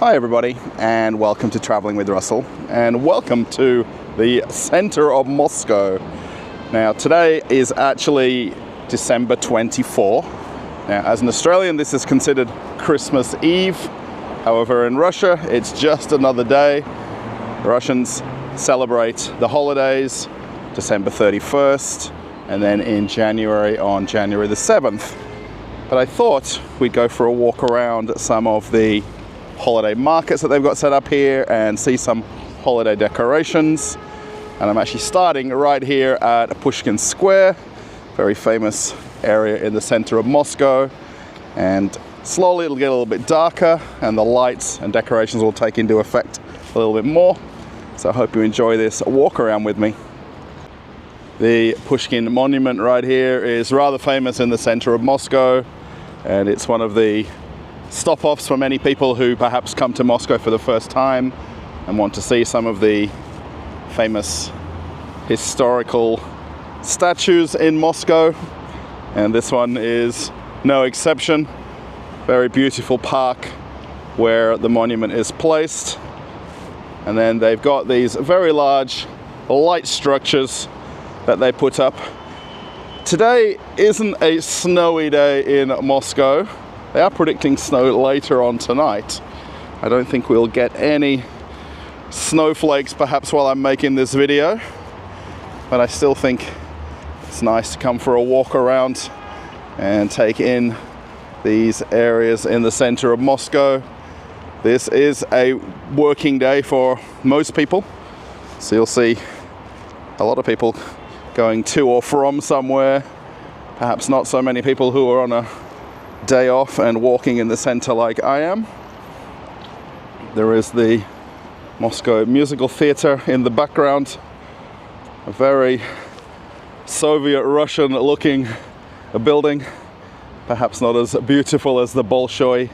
Hi everybody, and welcome to Traveling with Russell, and welcome to the center of Moscow. Now today is actually December 24. Now as an Australian this is considered Christmas Eve, however in Russia it's just another day. The Russians celebrate the holidays December 31st and then in January on January the 7th. But I thought we'd go for a walk around some of the holiday markets that they've got set up here and see some holiday decorations. And I'm actually starting right here at Pushkin Square, very famous area in the center of Moscow. And slowly it'll get a little bit darker and the lights and decorations will take into effect a little bit more. So I hope you enjoy this walk around with me. The Pushkin monument right here is rather famous in the center of Moscow, and it's one of the stop-offs for many people who perhaps come to Moscow for the first time and want to see some of the famous historical statues in Moscow. And this one is no exception. Very beautiful park where the monument is placed. And then they've got these very large light structures that they put up. Today isn't a snowy day in Moscow. They are predicting snow later on tonight. I don't think we'll get any snowflakes perhaps while I'm making this video, but I still think it's nice to come for a walk around and take in these areas in the center of Moscow. This is a working day for most people, so you'll see a lot of people going to or from somewhere, perhaps not so many people who are on a day off and walking in the center like I am. There is the Moscow Musical Theatre in the background, a very Soviet Russian looking building, perhaps not as beautiful as the Bolshoi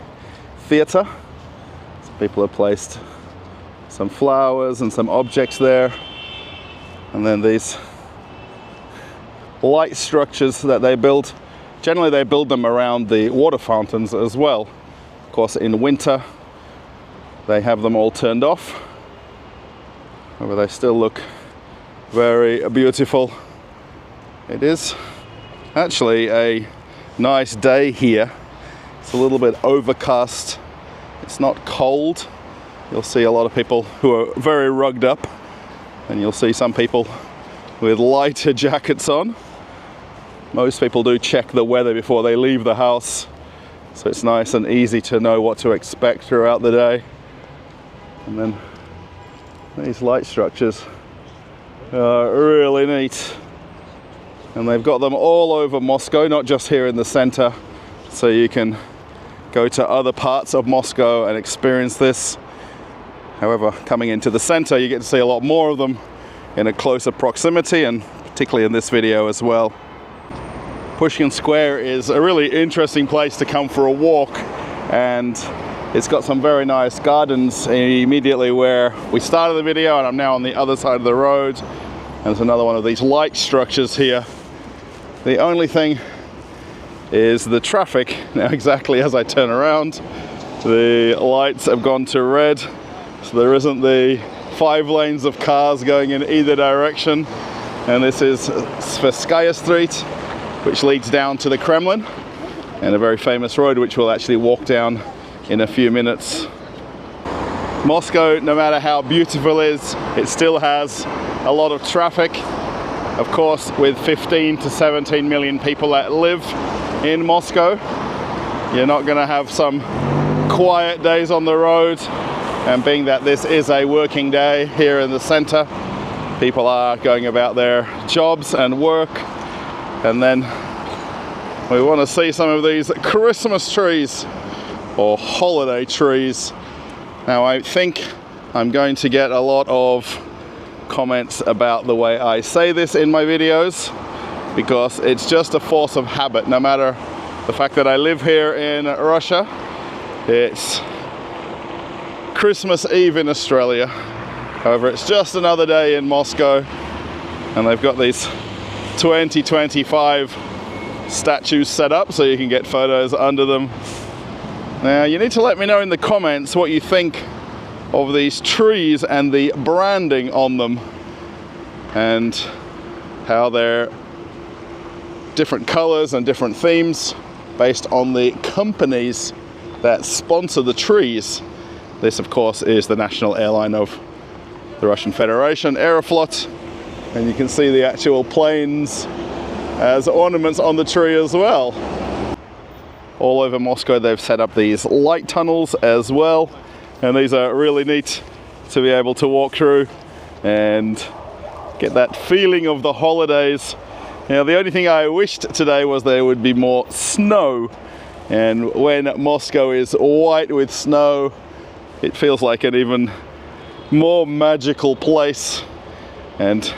theatre. So people have placed some flowers and some objects there, and then these light structures that they build. Generally they build them around the water fountains as well. Of course in winter they have them all turned off, but they still look very beautiful. It is actually a nice day here. It's a little bit overcast. It's not cold. You'll see a lot of people who are very rugged up, and you'll see some people with lighter jackets on. Most people do check the weather before they leave the house, so it's nice and easy to know what to expect throughout the day. And then these light structures are really neat, and they've got them all over Moscow, not just here in the center, so you can go to other parts of Moscow and experience this. However, coming into the center you get to see a lot more of them in a closer proximity, and particularly in this video as well. Pushkin Square is a really interesting place to come for a walk, and it's got some very nice gardens immediately where we started the video, and I'm now on the other side of the road. And there's another one of these light structures here. The only thing is the traffic. Now exactly as I turn around, the lights have gone to red, so there isn't the 5 lanes of cars going in either direction. And this is Tverskaya Street, which leads down to the Kremlin, and a very famous road which we'll actually walk down in a few minutes. Moscow, no matter how beautiful it is, it still has a lot of traffic. Of course, with 15 to 17 million people that live in Moscow, you're not going to have some quiet days on the road. And being that this is a working day here in the center, people are going about their jobs and work. And then we want to see some of these Christmas trees or holiday trees. Now I think I'm going to get a lot of comments about the way I say this in my videos, because it's just a force of habit. No matter the fact that I live here in Russia, it's Christmas Eve in Australia. However, it's just another day in Moscow, and they've got these 2025 statues set up so you can get photos under them. Now you need to let me know in the comments what you think of these trees and the branding on them, and how they're different colors and different themes based on the companies that sponsor the trees. This, of course, is the national airline of the Russian Federation, Aeroflot, and you can see the actual planes as ornaments on the tree as well. All over Moscow they've set up these light tunnels as well, and these are really neat to be able to walk through and get that feeling of the holidays. Now the only thing I wished today was there would be more snow, and when Moscow is white with snow, it feels like an even more magical place, and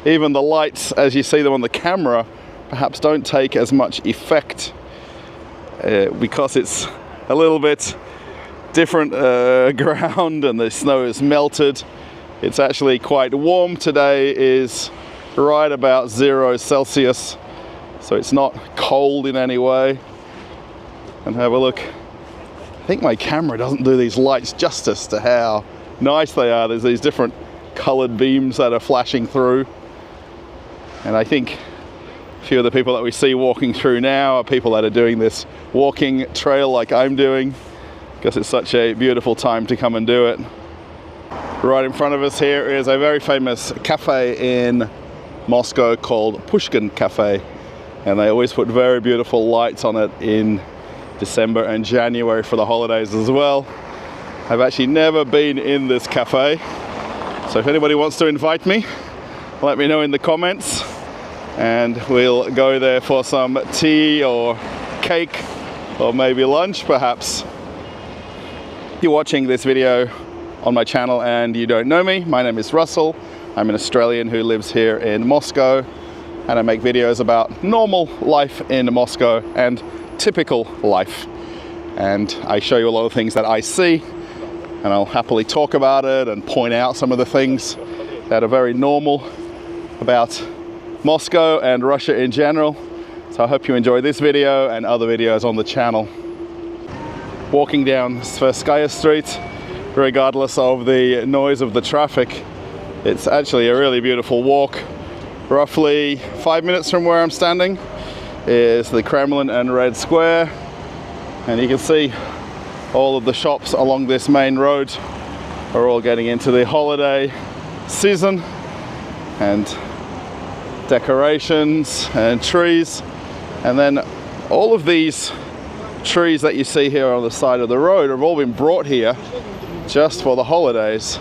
even the lights as you see them on the camera perhaps don't take as much effect because it's a little bit different ground and the snow is melted. It's actually quite warm. Today is right about 0 Celsius, so it's not cold in any way. And have a look. I think my camera doesn't do these lights justice to how nice they are. There's these different colored beams that are flashing through, and I think a few of the people that we see walking through now are people that are doing this walking trail like I'm doing, because it's such a beautiful time to come and do it. Right in front of us here is a very famous cafe in Moscow called Pushkin Cafe, and they always put very beautiful lights on it in December and January for the holidays as well. I've actually never been in this cafe, so if anybody wants to invite me, let me know in the comments, and we'll go there for some tea or cake or maybe lunch perhaps. If you're watching this video on my channel and you don't know me, my name is Russell. I'm an Australian who lives here in Moscow, and I make videos about normal life in Moscow and typical life, and I show you a lot of things that I see, and I'll happily talk about it and point out some of the things that are very normal about Moscow and Russia in general. So I hope you enjoy this video and other videos on the channel. Walking down Tverskaya Street, regardless of the noise of the traffic, it's actually a really beautiful walk. Roughly 5 minutes from where I'm standing is the Kremlin and Red Square, and you can see all of the shops along this main road are all getting into the holiday season, and decorations and trees. And then all of these trees that you see here on the side of the road have all been brought here just for the holidays,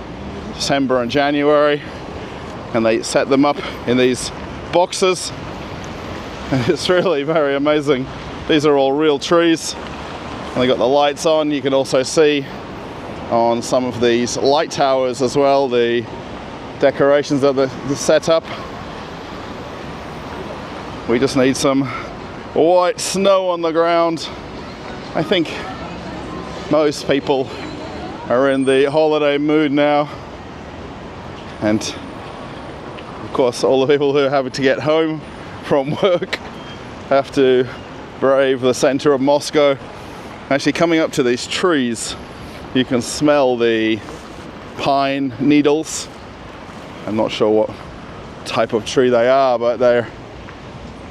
December and January, and they set them up in these boxes, and it's really very amazing. These are all real trees, and they got the lights on. You can also see on some of these light towers as well the decorations that are set up. We just need some white snow on the ground. I think most people are in the holiday mood now, and of course all the people who are having to get home from work have to brave the center of Moscow. Actually, coming up to these trees, you can smell the pine needles. I'm not sure what type of tree they are, but they're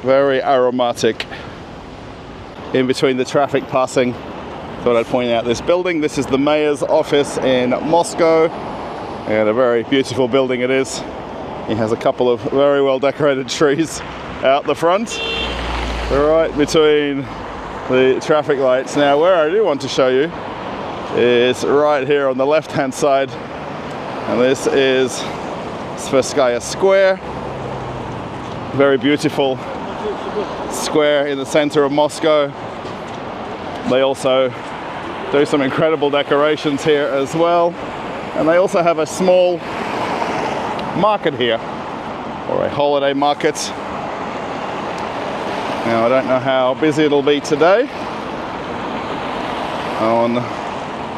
very aromatic. In between the traffic passing, thought I'd point out this building. This is the mayor's office in Moscow, and a very beautiful building it is. He has a couple of very well decorated trees out the front, right between the traffic lights. Now, where I do want to show you is right here on the left hand side, and this is Tverskaya Square. Very beautiful square in the center of Moscow. They also do some incredible decorations here as well, and they also have a small market here, or a holiday market. Now, I don't know how busy it'll be today on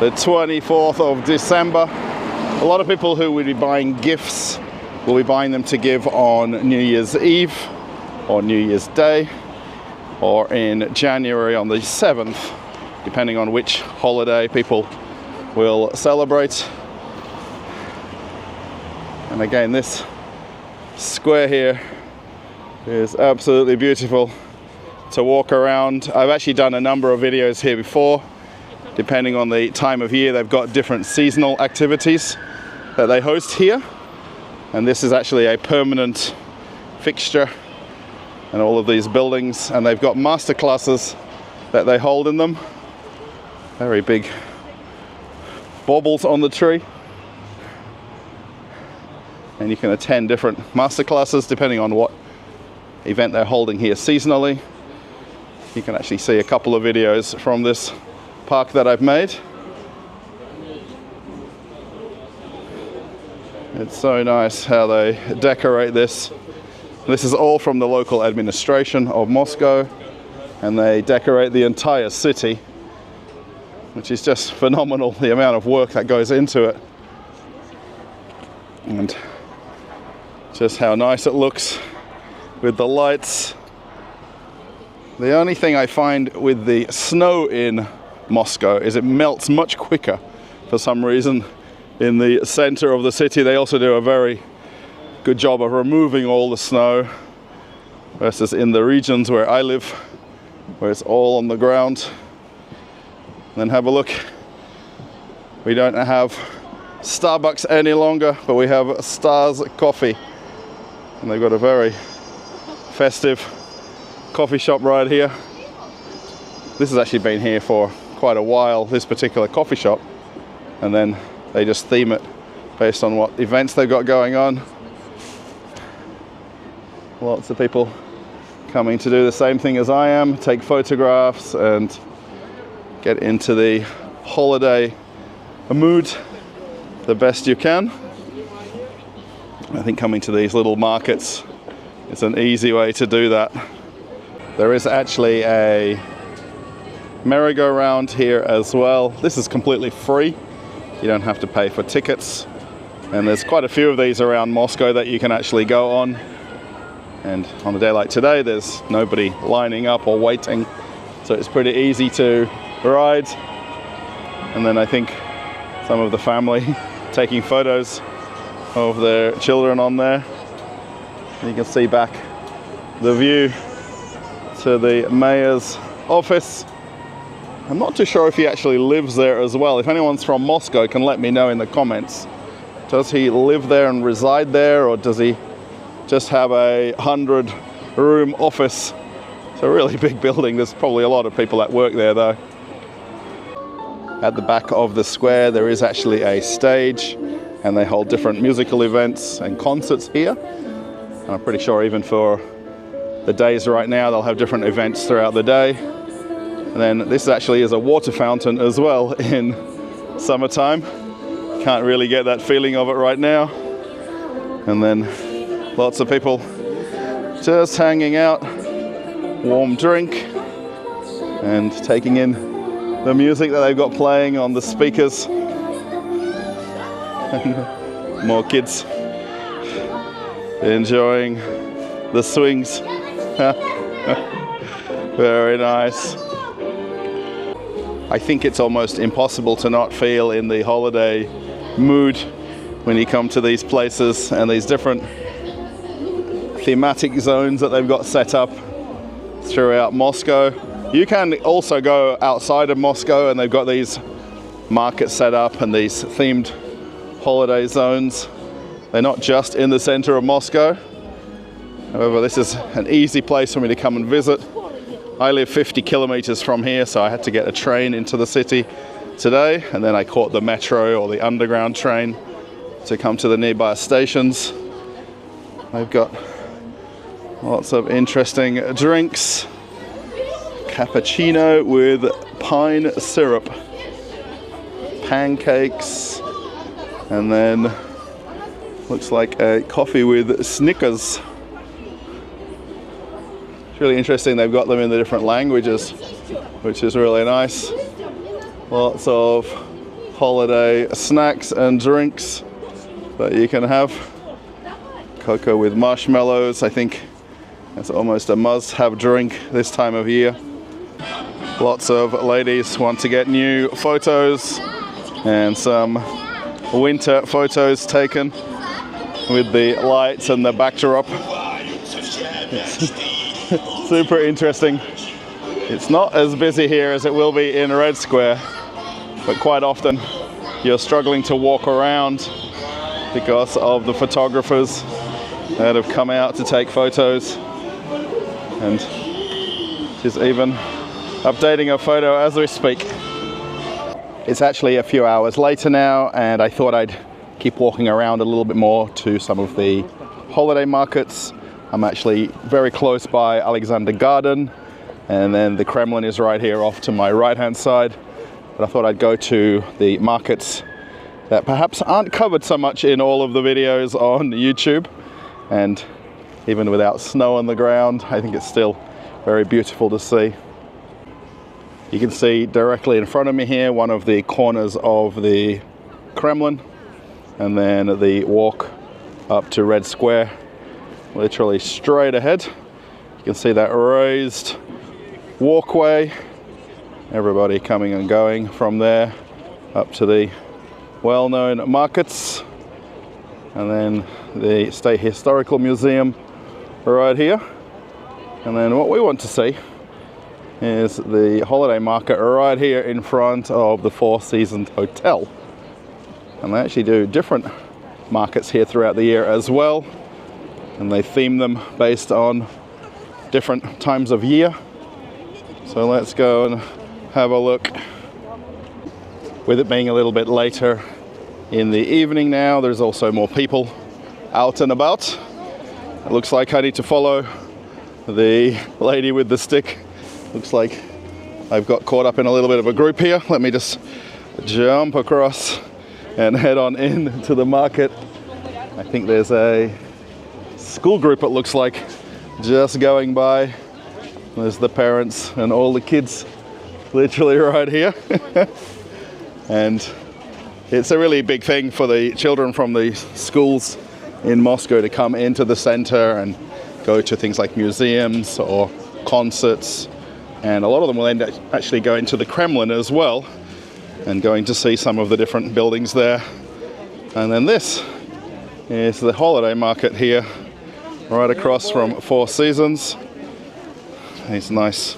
the 24th of December. A lot of people who will be buying gifts will be buying them to give on New Year's Eve or New Year's Day, or in January on the 7th depending on which holiday people will celebrate. And again, this square here is absolutely beautiful to walk around. I've actually done a number of videos here before. Depending on the time of year, they've got different seasonal activities that they host here. And this is actually a permanent fixture in all of these buildings. And they've got master classes that they hold in them. Very big baubles on the tree. And you can attend different master classes depending on what event they're holding here seasonally. You can actually see a couple of videos from this park that I've made. It's so nice how they decorate this. This is all from the local administration of Moscow, and they decorate the entire city, which is just phenomenal, the amount of work that goes into it. And just how nice it looks with the lights. The only thing I find with the snow in Moscow is it melts much quicker for some reason. In the center of the city, they also do a very good job of removing all the snow, versus in the regions where I live, where it's all on the ground. And then have a look. We don't have Starbucks any longer, but we have Stars Coffee. And they've got a very festive coffee shop right here. This has actually been here for quite a while, this particular coffee shop. And then they just theme it based on what events they've got going on. Lots of people coming to do the same thing as I am, take photographs and get into the holiday mood the best you can. I think coming to these little markets is an easy way to do that. There is actually a merry-go-round here as well. This is completely free. You don't have to pay for tickets. And there's quite a few of these around Moscow that you can actually go on. And on a day like today, there's nobody lining up or waiting. So it's pretty easy to ride. And then I think some of the family taking photos of their children on there. You can see back the view to the mayor's office. I'm not too sure if he actually lives there as well. If anyone's from Moscow can let me know in the comments. Does he live there and reside there, or does he just have a 100-room office? It's a really big building. There's probably a lot of people that work there though. At the back of the square there is actually a stage, and they hold different musical events and concerts here. And I'm pretty sure even for the days right now they'll have different events throughout the day. And then this actually is a water fountain as well in summertime. Can't really get that feeling of it right now. And then lots of people just hanging out, warm drink, and taking in the music that they've got playing on the speakers. More kids enjoying the swings. Very nice. I think it's almost impossible to not feel in the holiday mood when you come to these places and these different thematic zones that they've got set up throughout Moscow. You can also go outside of Moscow, and they've got these markets set up and these themed holiday zones. They're not just in the center of Moscow. However, this is an easy place for me to come and visit. I live 50 kilometers from here, so I had to get a train into the city today, and then I caught the metro or the underground train to come to the nearby stations. They've got lots of interesting drinks. Cappuccino with pine syrup, pancakes, and then looks like a coffee with Snickers. It's really interesting they've got them in the different languages, which is really nice. Lots of holiday snacks and drinks that you can have. Cocoa with marshmallows, I think that's almost a must-have drink this time of year. Lots of ladies want to get new photos and some winter photos taken with the lights and the backdrop. It's super interesting. It's not as busy here as it will be in Red Square, but quite often you're struggling to walk around because of the photographers that have come out to take photos. And she's even updating a photo as we speak. It's actually a few hours later now, and I thought I'd keep walking around a little bit more to some of the holiday markets. I'm actually very close by Alexander Garden, and then the Kremlin is right here off to my right hand side. But I thought I'd go to the markets that perhaps aren't covered so much in all of the videos on YouTube. And even without snow on the ground, I think it's still very beautiful to see. You can see directly in front of me here one of the corners of the Kremlin, and then the walk up to Red Square, literally straight ahead. You can see that raised walkway, everybody coming and going from there up to the well-known markets, and then the State Historical Museum right here. And then what we want to see is the holiday market right here in front of the Four Seasons Hotel. And they actually do different markets here throughout the year as well, and they theme them based on different times of year. So let's go and have a look. With it being a little bit later in the evening now, there's also more people out and about. It looks like I need to follow the lady with the stick. Looks like I've got caught up in a little bit of a group here. Let me just jump across and head on in to the market. I think there's a school group, it looks like, just going by. There's the parents and all the kids literally right here. And it's a really big thing for the children from the schools in Moscow to come into the center and go to things like museums or concerts. And a lot of them will end up actually going to the Kremlin as well and going to see some of the different buildings there. And then this is the holiday market here, right across from Four Seasons. These nice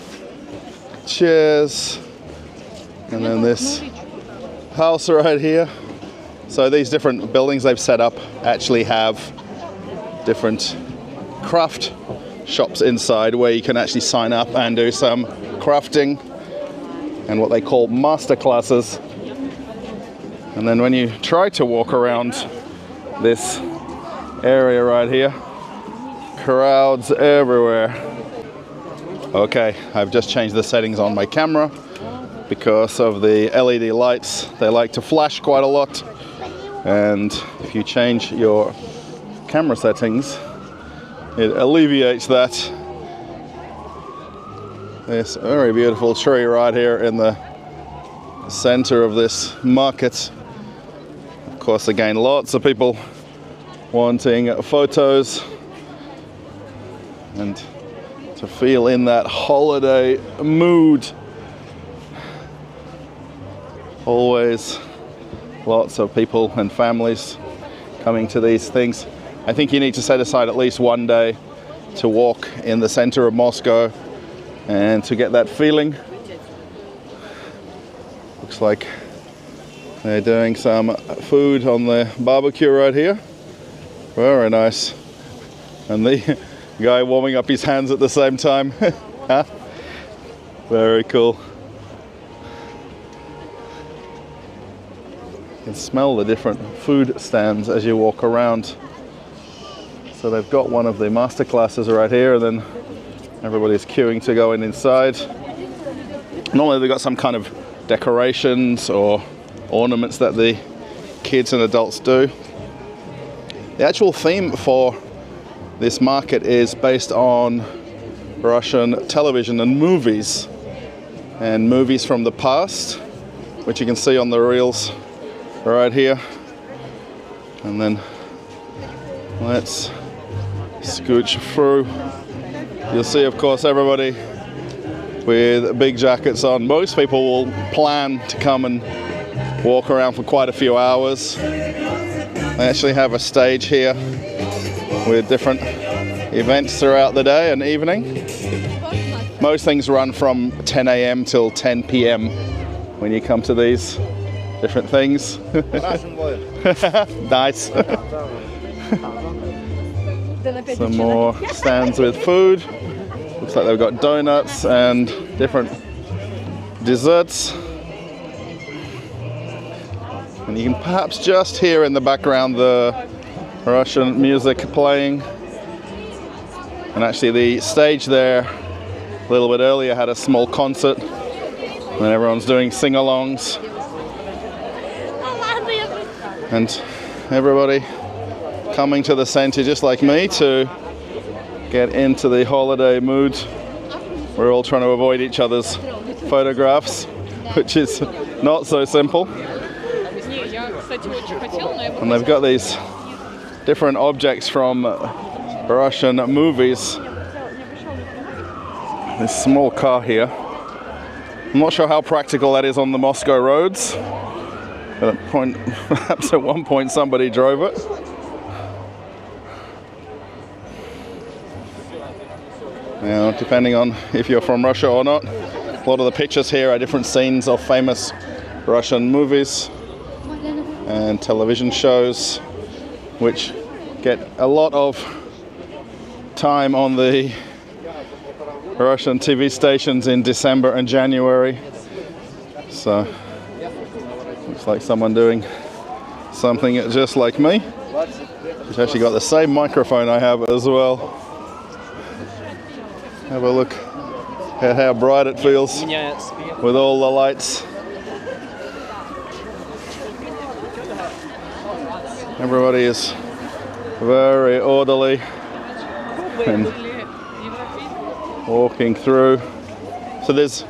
chairs. And then this house right here. So these different buildings they've set up actually have different craft shops inside where you can actually sign up and do some crafting and what they call master classes. And then when you try to walk around this area right here, crowds everywhere. Okay, I've just changed the settings on my camera because of the LED lights. They like to flash quite a lot, and if you change your camera settings, it alleviates that. This very beautiful tree right here in the center of this market. Of course, again, lots of people wanting photos and to feel in that holiday mood. Always lots of people and families coming to these things. I think you need to set aside at least one day to walk in the center of Moscow and to get that feeling. Looks like they're doing some food on the barbecue right here. Very nice. And the guy warming up his hands at the same time. Very cool. You can smell the different food stands as you walk around. So they've got one of the master classes right here, and then everybody's queuing to go inside. Normally they've got some kind of decorations or ornaments that the kids and adults do. The actual theme for this market is based on Russian television and movies from the past, which you can see on the reels right here. And then let's scooch through. You'll see, of course, everybody with big jackets on. Most people will plan to come and walk around for quite a few hours. They actually have a stage here with different events throughout the day and evening. Most things run from 10 a.m. till 10 p.m. when you come to these different things. Nice. Some more stands with food. Looks like they've got donuts and different desserts. And you can perhaps just hear in the background the Russian music playing. And actually the stage there a little bit earlier had a small concert and everyone's doing sing-alongs. And everybody coming to the center just like me to get into the holiday mood. We're all trying to avoid each other's photographs, which is not so simple. And they've got these different objects from Russian movies. This small car here. I'm not sure how practical that is on the Moscow roads. Perhaps at one point somebody drove it. Now, depending on if you're from Russia or not, a lot of the pictures here are different scenes of famous Russian movies and television shows, which get a lot of time on the Russian TV stations in December and January. So, looks like someone doing something just like me. She's actually got the same microphone I have as well. Have a look at how bright it feels with all the lights. Everybody is very orderly and walking through. So there's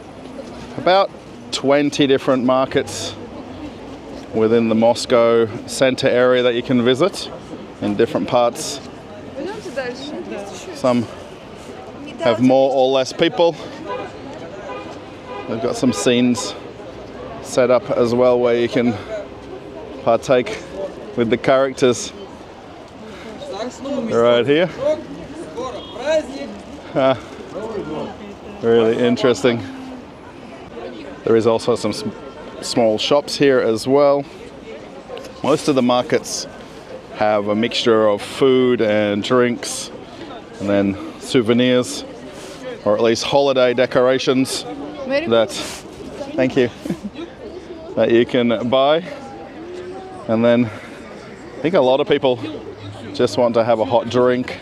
about 20 different markets within the Moscow center area that you can visit in different parts. Some have more or less people. They've got some scenes set up as well where you can partake with the characters right here. Really interesting. There is also some small shops here as well. Most of the markets have a mixture of food and drinks and then souvenirs, or at least holiday decorations that, thank you, that you can buy. And then I think a lot of people just want to have a hot drink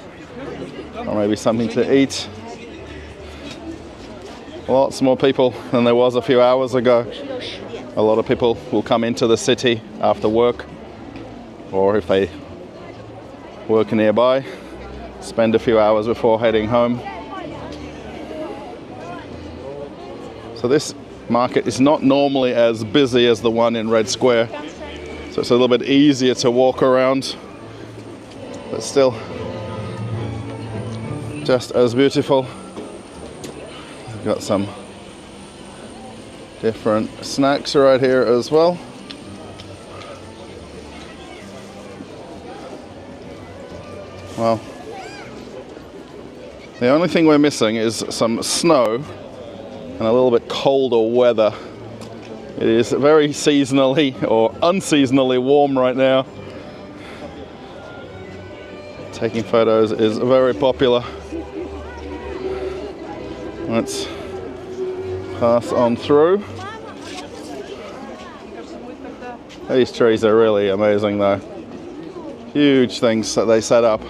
or maybe something to eat. Lots more people than there was a few hours ago. A lot of people will come into the city after work, or if they work nearby, spend a few hours before heading home. So this market is not normally as busy as the one in Red Square, so it's a little bit easier to walk around, but still just as beautiful. We've got some different snacks right here as well. Well, the only thing we're missing is some snow and a little bit colder weather. It is very seasonally or unseasonally warm right now. Taking photos is very popular. Let's pass on through. These trees are really amazing though. Huge things that they set up.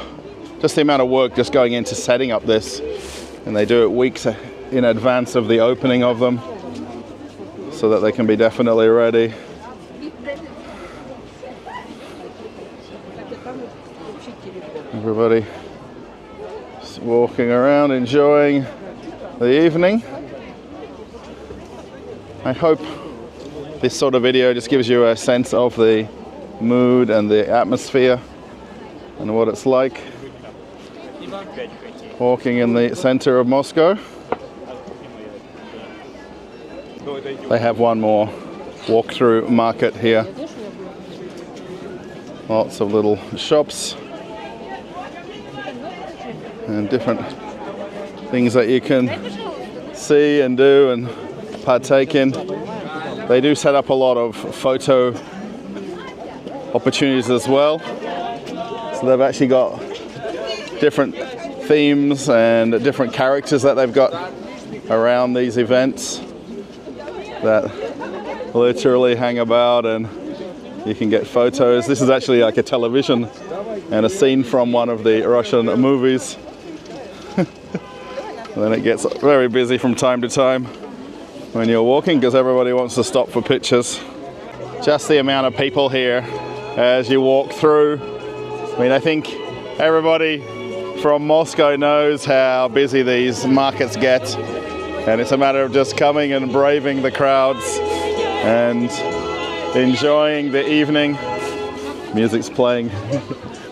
Just the amount of work just going into setting up this, and they do it weeks in advance of the opening of them so that they can be definitely ready. Everybody just walking around enjoying the evening. I hope this sort of video just gives you a sense of the mood and the atmosphere and what it's like walking in the center of Moscow. they have one more walk-through market here. Lots of little shops and different things that you can see and do and partake in. They do set up a lot of photo opportunities as well. So they've actually got different themes and different characters that they've got around these events that literally hang about, and you can get photos. This is actually like a television and a scene from one of the Russian movies. And then it gets very busy from time to time when you're walking because everybody wants to stop for pictures. Just the amount of people here as you walk through. I mean, I think everybody from Moscow knows how busy these markets get, and it's a matter of just coming and braving the crowds and enjoying the evening. Music's playing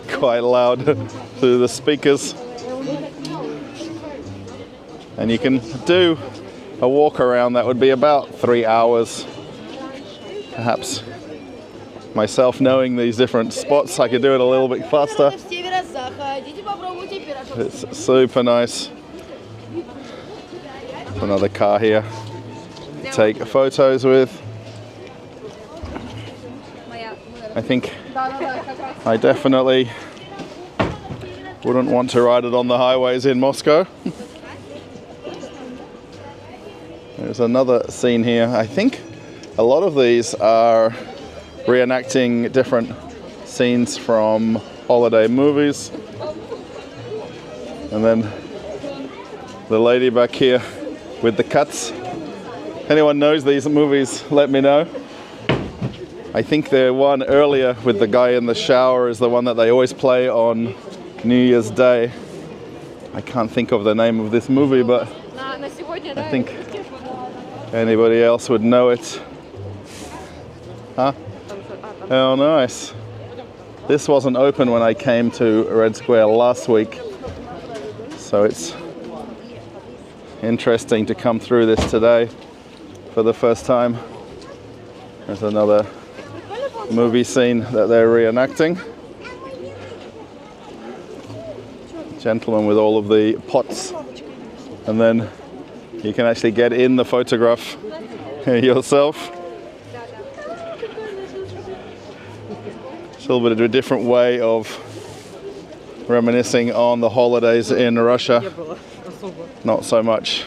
quite loud through the speakers. And you can do a walk around that would be about 3 hours. Perhaps myself knowing these different spots, I could do it a little bit faster. It's super nice. Another car here to take photos with. I think I definitely wouldn't want to ride it on the highways in Moscow. There's another scene here. I think a lot of these are reenacting different scenes from holiday movies. And then the lady back here with the cuts. If anyone knows these movies, let me know. I think the one earlier with the guy in the shower is the one that they always play on New Year's Day. I can't think of the name of this movie, but I think anybody else would know it. Huh? Oh, nice. This wasn't open when I came to Red Square last week, so it's interesting to come through this today for the first time. There's another movie scene that they're reenacting. Gentleman with all of the pots, and then you can actually get in the photograph yourself. It's a little bit of a different way of reminiscing on the holidays in Russia. Not so much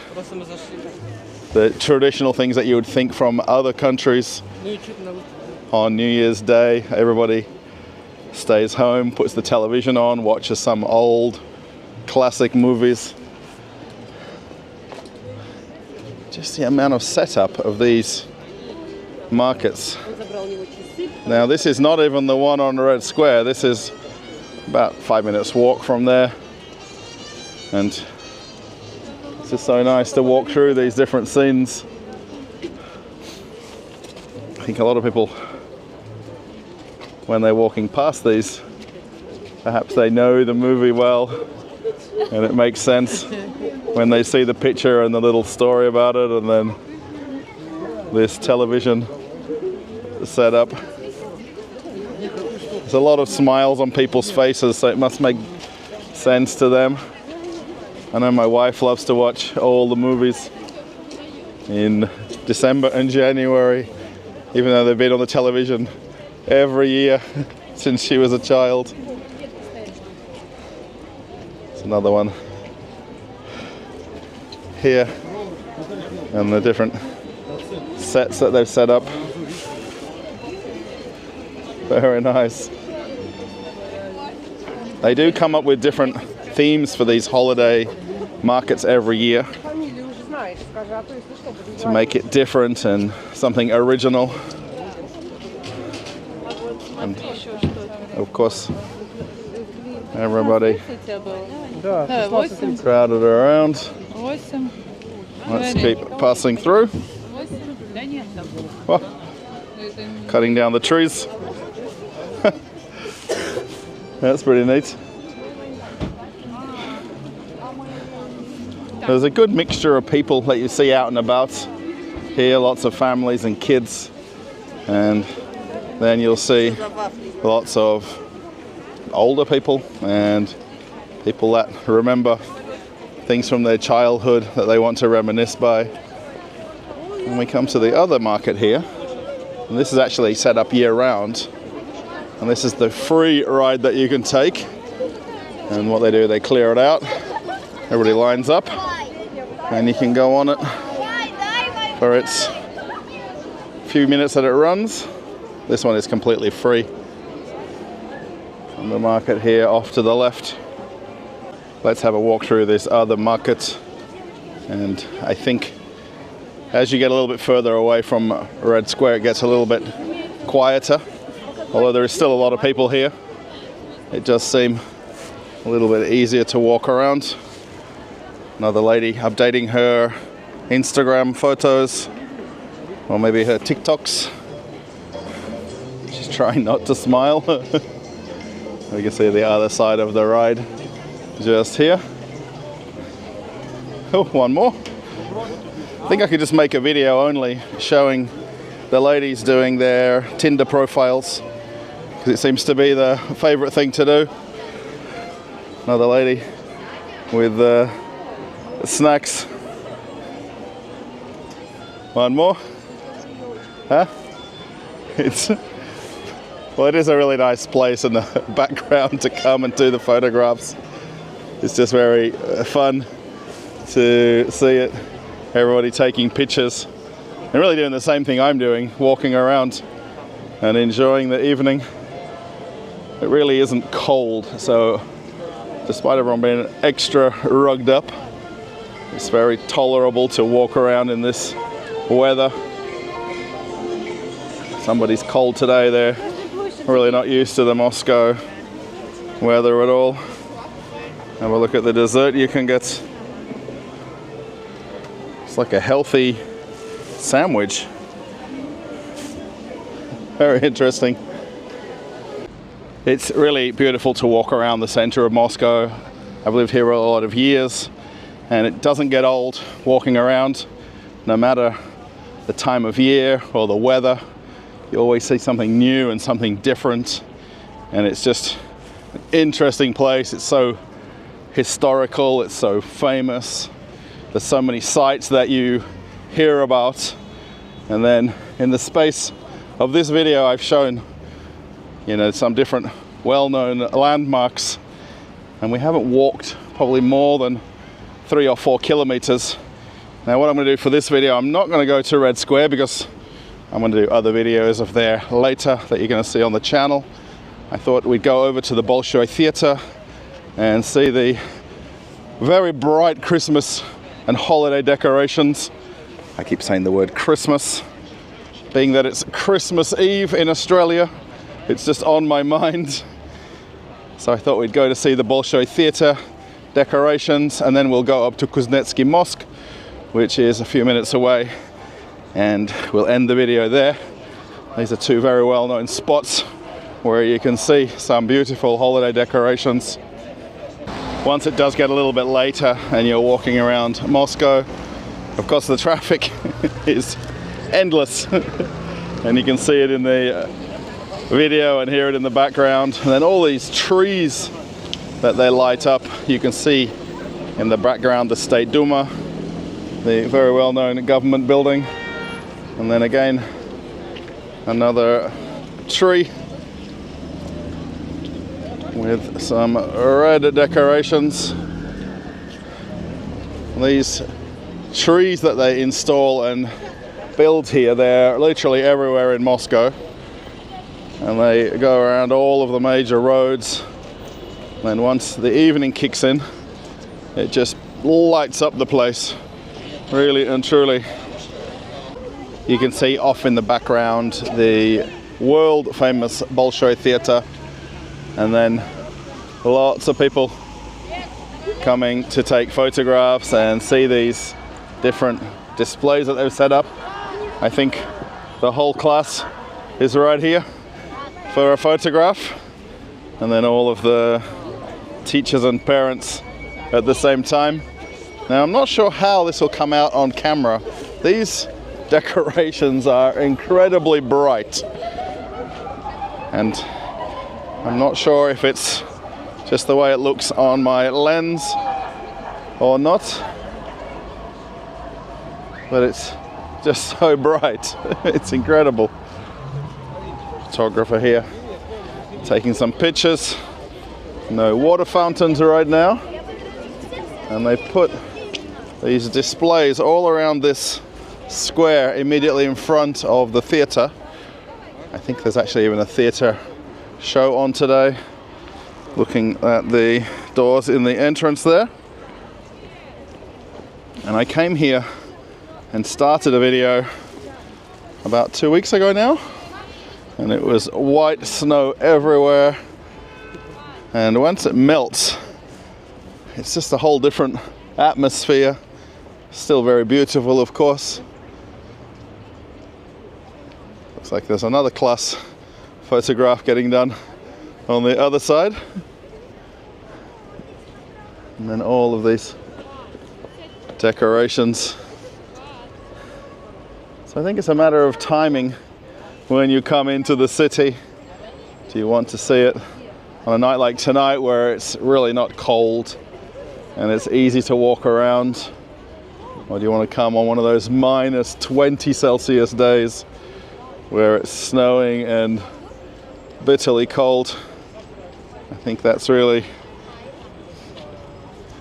the traditional things that you would think from other countries. On New Year's Day, everybody stays home, puts the television on, watches some old classic movies. Just the amount of setup of these markets. Now this is not even the one on Red Square. This is about 5 minutes walk from there. And it's just so nice to walk through these different scenes. I think a lot of people, when they're walking past these, perhaps they know the movie well, and it makes sense when they see the picture and the little story about it, and then this television setup. There's a lot of smiles on people's faces, so it must make sense to them. I know my wife loves to watch all the movies in December and January, even though they've been on the television every year since she was a child. It's another one here, and the different sets that they've set up. Very nice. They do come up with different themes for these holiday markets every year to make it different and something original. And of course, everybody crowded around. Let's keep passing through. Oh, cutting down the trees. That's pretty neat. There's a good mixture of people that you see out and about. here, lots of families and kids, and then you'll see lots of older people and people that remember things from their childhood that they want to reminisce by. And we come to the other market here, and this is actually set up year-round, and this is the free ride that you can take. And what they do, they clear it out, everybody lines up, and you can go on it for its few minutes that it runs. This one is completely free. And the market here off to the left. Let's have a walk through this other market. And I think as you get a little bit further away from Red Square, it gets a little bit quieter. Although there is still a lot of people here, it does seem a little bit easier to walk around. Another lady updating her Instagram photos, or maybe her TikToks. She's trying not to smile. We can see the other side of the ride just here. Oh, one more. I think I could just make a video only showing the ladies doing their Tinder profiles, because it seems to be the favorite thing to do. Another lady with snacks. One more. Huh? Well, it is a really nice place in the background to come and do the photographs. It's just very fun to see it. Everybody taking pictures and really doing the same thing I'm doing, walking around and enjoying the evening. It really isn't cold, so despite everyone being extra rugged up, it's very tolerable to walk around in this weather. Somebody's cold today. They're really not used to the Moscow weather at all. Have a look at the dessert you can get. It's like a healthy sandwich. Very interesting. It's really beautiful to walk around the center of Moscow. I've lived here a lot of years, and it doesn't get old walking around, no matter the time of year or the weather. You always see something new and something different, and it's just an interesting place. It's so historical, it's so famous. There's so many sites that you hear about, and then in the space of this video I've shown, you know, some different well-known landmarks, and we haven't walked probably more than 3 or 4 kilometers. Now what I'm going to do for this video, I'm not going to go to Red Square because I'm going to do other videos of there later that you're going to see on the channel. I thought we'd go over to the Bolshoi Theater and see the very bright Christmas and holiday decorations. I keep saying the word Christmas, being that it's Christmas Eve in Australia. It's just on my mind. So I thought we'd go to see the Bolshoi Theater decorations, and then we'll go up to Kuznetsky Mosque, which is a few minutes away, and we'll end the video there. These are 2 very well-known spots where you can see some beautiful holiday decorations. Once it does get a little bit later and you're walking around Moscow, of course the traffic is endless. And you can see it in the video and hear it in the background. And then all these trees that they light up, you can see in the background the State Duma, the very well-known government building. And then again, another tree with some red decorations. These trees that they install and build here, they're literally everywhere in Moscow, and they go around all of the major roads. And once the evening kicks in, it just lights up the place, really and truly. You can see off in the background the world famous Bolshoi Theater, and then lots of people coming to take photographs and see these different displays that they've set up. I think the whole class is right here for a photograph, and then all of the teachers and parents at the same time. Now I'm not sure how this will come out on camera. These decorations are incredibly bright. And I'm not sure if it's just the way it looks on my lens or not, but it's just so bright. It's incredible. Photographer here taking some pictures. No water fountains right now, and they put these displays all around this square immediately in front of the theatre. I think there's actually even a theatre show on today. Looking at the doors in the entrance there. And I came here and started a video about 2 weeks ago now, and it was white snow everywhere. And once it melts, it's just a whole different atmosphere. Still very beautiful, of course. Looks like there's another class photograph getting done on the other side. And then all of these decorations. So I think it's a matter of timing when you come into the city. Do you want to see it on a night like tonight where it's really not cold and it's easy to walk around? Or do you want to come on one of those minus 20 Celsius days where it's snowing and bitterly cold? I think that's really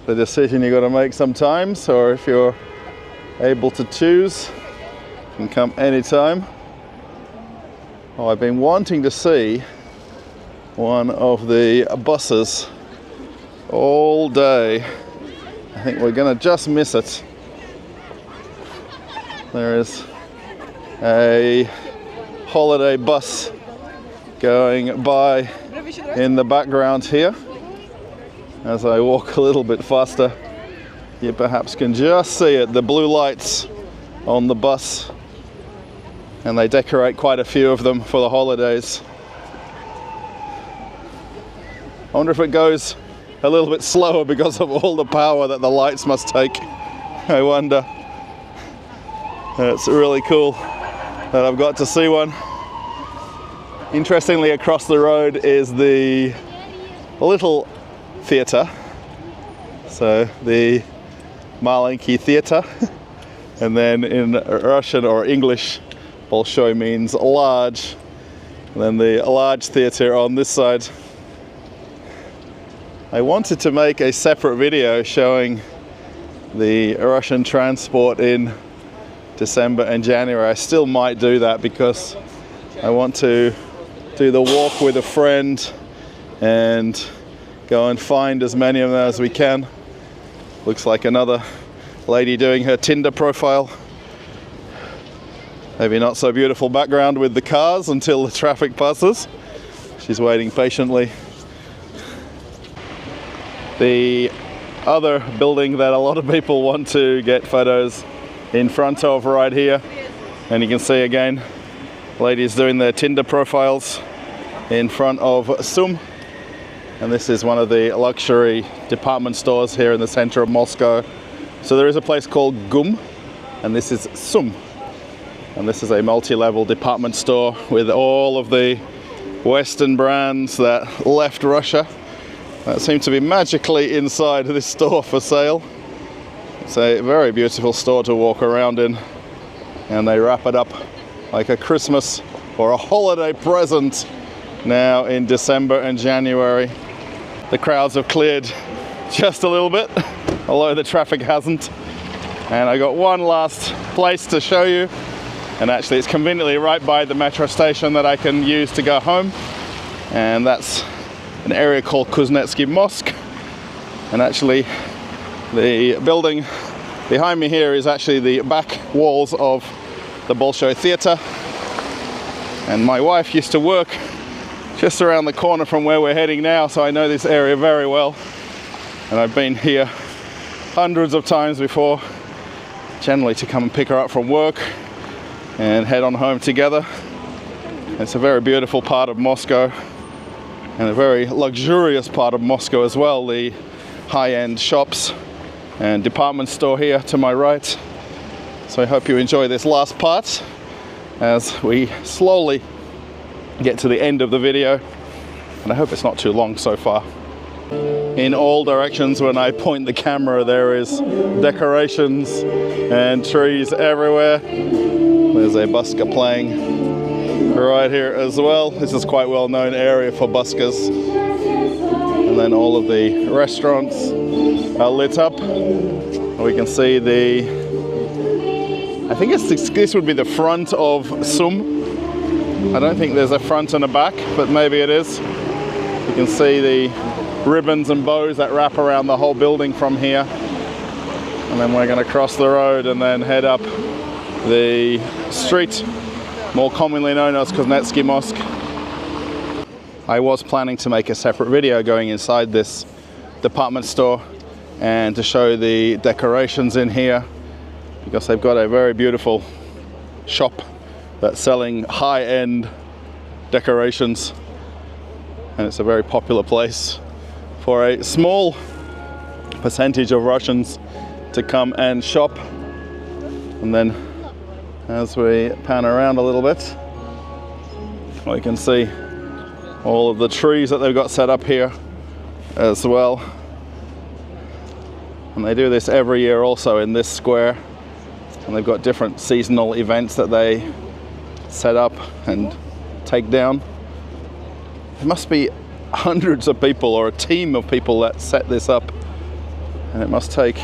the decision you got to make sometimes, or if you're able to choose, you can come anytime. Oh, I've been wanting to see one of the buses all day. I think we're gonna just miss it. There is a holiday bus going by in the background here. As I walk a little bit faster, you perhaps can just see it, the blue lights on the bus. And they decorate quite a few of them for the holidays. I wonder if it goes a little bit slower because of all the power that the lights must take. I wonder. It's really cool that I've got to see one. Interestingly, across the road is the little theatre. So the Malenki Theatre. And then in Russian or English, Bolshoi means large. And then the large theatre on this side. I wanted to make a separate video showing the Russian transport in December and January. I still might do that because I want to do the walk with a friend and go and find as many of them as we can. Looks like another lady doing her Tinder profile. Maybe not so beautiful background with the cars until the traffic passes. She's waiting patiently. The other building that a lot of people want to get photos in front of right here, and you can see again ladies doing their Tinder profiles in front of TSUM, and this is one of the luxury department stores here in the center of Moscow. So there is a place called GUM, and this is TSUM, and this is a multi-level department store with all of the Western brands that left Russia that seem to be magically inside this store for sale. It's a very beautiful store to walk around in, and they wrap it up like a Christmas or a holiday present now in December and January. The crowds have cleared just a little bit, although the traffic hasn't. And I got one last place to show you, and actually it's conveniently right by the metro station that I can use to go home, and that's an area called Kuznetsky Mosque. And actually the building behind me here is actually the back walls of the Bolshoi Theatre, and my wife used to work just around the corner from where we're heading now, so I know this area very well, and I've been here hundreds of times before, generally to come and pick her up from work and head on home together. It's a very beautiful part of Moscow, and a very luxurious part of Moscow as well. The high-end shops and department store here to my right. So I hope you enjoy this last part as we slowly get to the end of the video, and I hope it's not too long so far. In all directions when I point the camera, there is decorations and trees everywhere. There's a busker playing right here as well. This is quite well known area for buskers. And then all of the restaurants are lit up. We can see I think this would be the front of TSUM. I don't think there's a front and a back, but maybe it is. You can see the ribbons and bows that wrap around the whole building from here. And then we're going to cross the road and then head up the street, more commonly known as Kuznetsky Mosque. I was planning to make a separate video going inside this department store and to show the decorations in here, because they've got a very beautiful shop that's selling high-end decorations, and it's a very popular place for a small percentage of Russians to come and shop. And then as we pan around a little bit, we can see all of the trees that they've got set up here as well. And they do this every year also in this square, and they've got different seasonal events that they set up and take down. There must be hundreds of people or a team of people that set this up, and it must take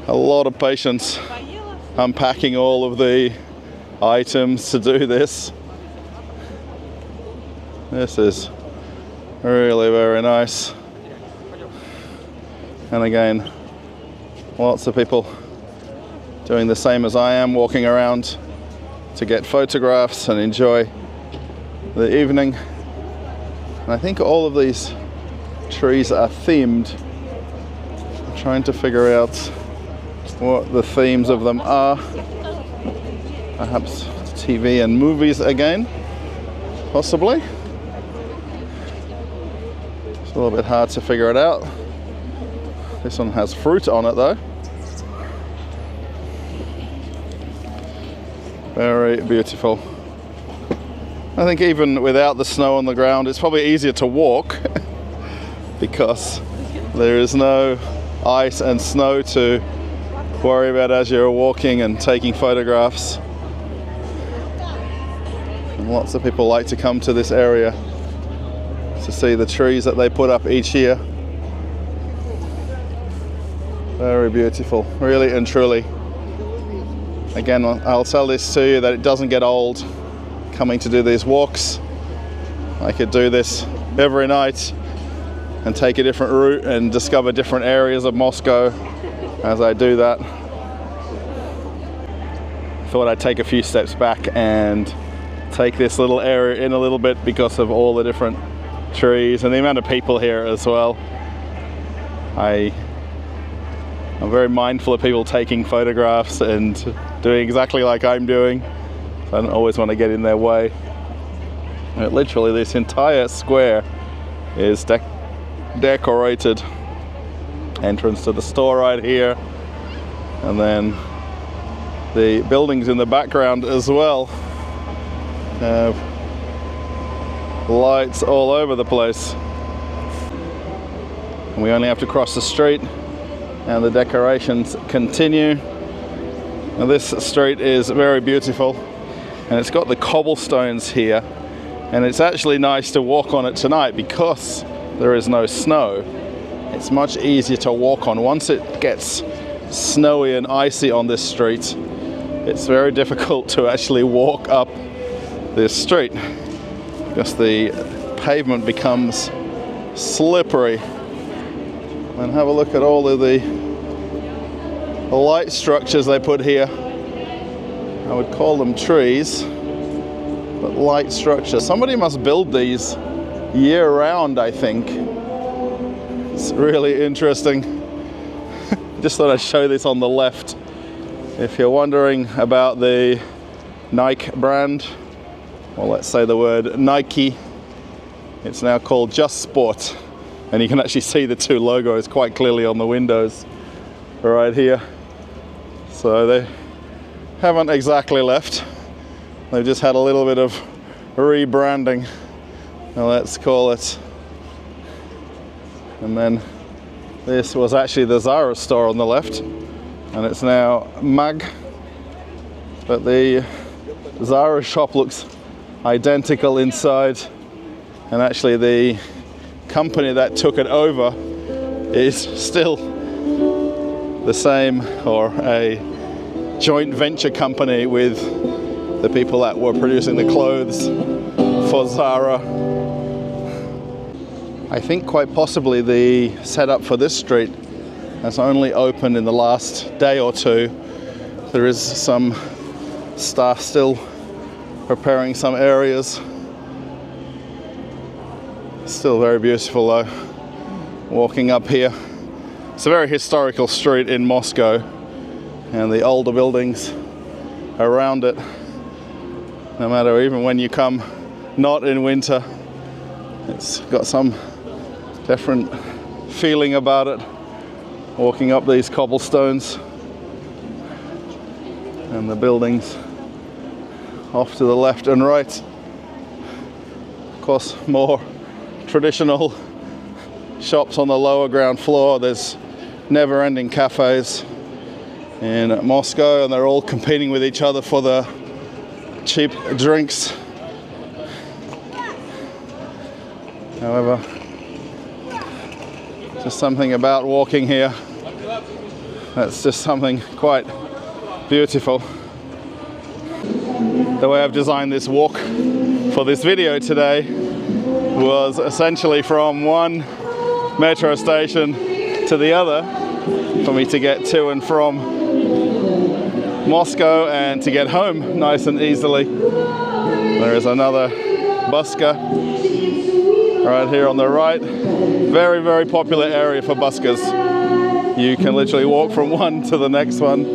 a lot of patience unpacking all of the items to do this. This is really very nice. And again, lots of people doing the same as I am, walking around to get photographs and enjoy the evening. And I think all of these trees are themed. I'm trying to figure out what the themes of them are. Perhaps TV and movies again, possibly. It's a little bit hard to figure it out. This one has fruit on it though. Very beautiful. I think even without the snow on the ground, it's probably easier to walk because there is no ice and snow to worry about as you're walking and taking photographs. And lots of people like to come to this area to see the trees that they put up each year. Very beautiful, really and truly. Again, I'll tell this to you that it doesn't get old coming to do these walks. I could do this every night and take a different route and discover different areas of Moscow as I do that. Thought I'd take a few steps back and take this little area in a little bit because of all the different trees and the amount of people here as well. I'm very mindful of people taking photographs and doing exactly like I'm doing. So I don't always want to get in their way. But literally this entire square is decorated. Entrance to the store right here, and then the buildings in the background as well have lights all over the place. And we only have to cross the street and the decorations continue. Now this street is very beautiful, and it's got the cobblestones here, and it's actually nice to walk on it tonight because there is no snow. It's much easier to walk on. Once it gets snowy and icy on this street, it's very difficult to actually walk up this street because the pavement becomes slippery. And have a look at all of the light structures they put here. I would call them trees, but light structures. Somebody must build these year-round, I think. It's really interesting. Just thought I'd show this on the left. If you're wondering about the Nike brand, or let's say the word Nike, it's now called Just Sport. And you can actually see the two logos quite clearly on the windows right here. So they haven't exactly left. They've just had a little bit of rebranding, let's call it. And then this was actually the Zara store on the left, and it's now MAG. But the Zara shop looks identical inside, and actually the company that took it over is still the same, or a joint venture company with the people that were producing the clothes for Zara. I think quite possibly the setup for this street has only opened in the last day or two. There is some staff still preparing some areas. Still very beautiful though, walking up here. It's a very historical street in Moscow, and the older buildings around it, no matter even when you come not in winter, it's got some different feeling about it, walking up these cobblestones and the buildings off to the left and right. Of course, more traditional shops on the lower ground floor. There's never-ending cafes in Moscow, and they're all competing with each other for the cheap drinks. However, just something about walking here that's just something quite beautiful. The way I've designed this walk for this video today was essentially from one metro station to the other for me to get to and from Moscow and to get home nice and easily. There is another busker right here on the right. Very, very popular area for buskers. You can literally walk from one to the next one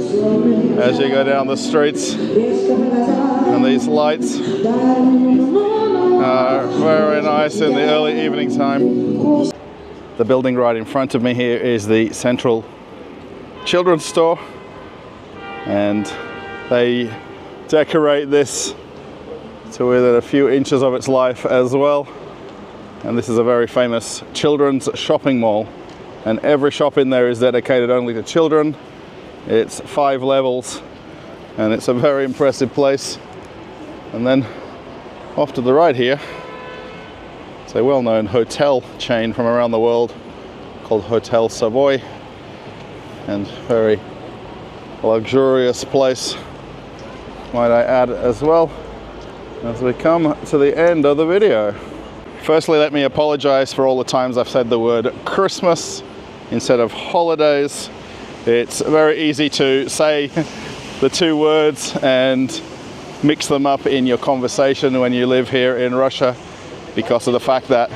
as you go down the streets. And these lights are very nice in the early evening time. The building right in front of me here is the Central Children's Store, and they decorate this to within a few inches of its life as well. And this is a very famous children's shopping mall, and every shop in there is dedicated only to children. It's 5 levels, and it's a very impressive place. And then off to the right here, it's a well-known hotel chain from around the world called Hotel Savoy, and very luxurious place, might I add as well, as we come to the end of the video. Firstly, let me apologize for all the times I've said the word Christmas instead of holidays. It's very easy to say the two words and mix them up in your conversation when you live here in Russia, because of the fact that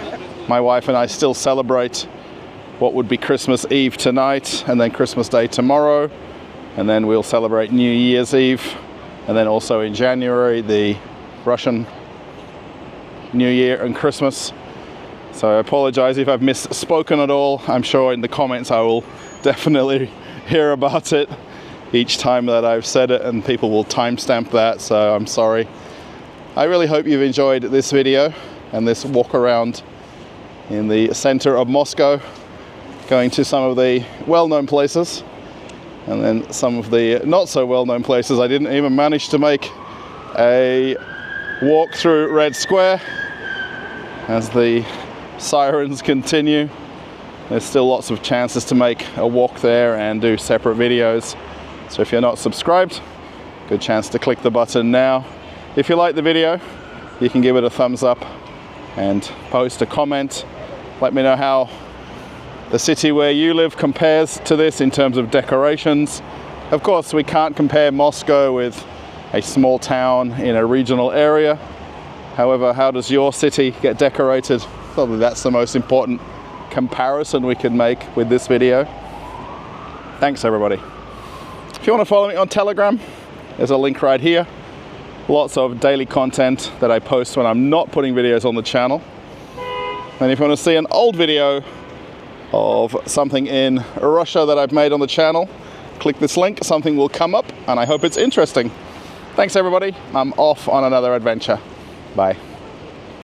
my wife and I still celebrate what would be Christmas Eve tonight, and then Christmas Day tomorrow, and then we'll celebrate New Year's Eve, and then also in January the Russian New Year and Christmas. So I apologize if I've misspoken at all. I'm sure in the comments I will definitely hear about it each time that I've said it, and people will timestamp that, so I'm sorry. I really hope you've enjoyed this video and this walk around in the center of Moscow, going to some of the well-known places and then some of the not so well-known places. I didn't even manage to make a walk through Red Square as the sirens continue. There's still lots of chances to make a walk there and do separate videos. So if you're not subscribed, good chance to click the button now. If you like the video, you can give it a thumbs up and post a comment. Let me know how the city where you live compares to this in terms of decorations. Of course, we can't compare Moscow with a small town in a regional area. However, how does your city get decorated? Probably that's the most important comparison we can make with this video. Thanks everybody. If you want to follow me on Telegram, there's a link right here. Lots of daily content that I post when I'm not putting videos on the channel. And if you want to see an old video of something in Russia that I've made on the channel, click this link, something will come up, and I hope it's interesting. Thanks everybody, I'm off on another adventure. Bye.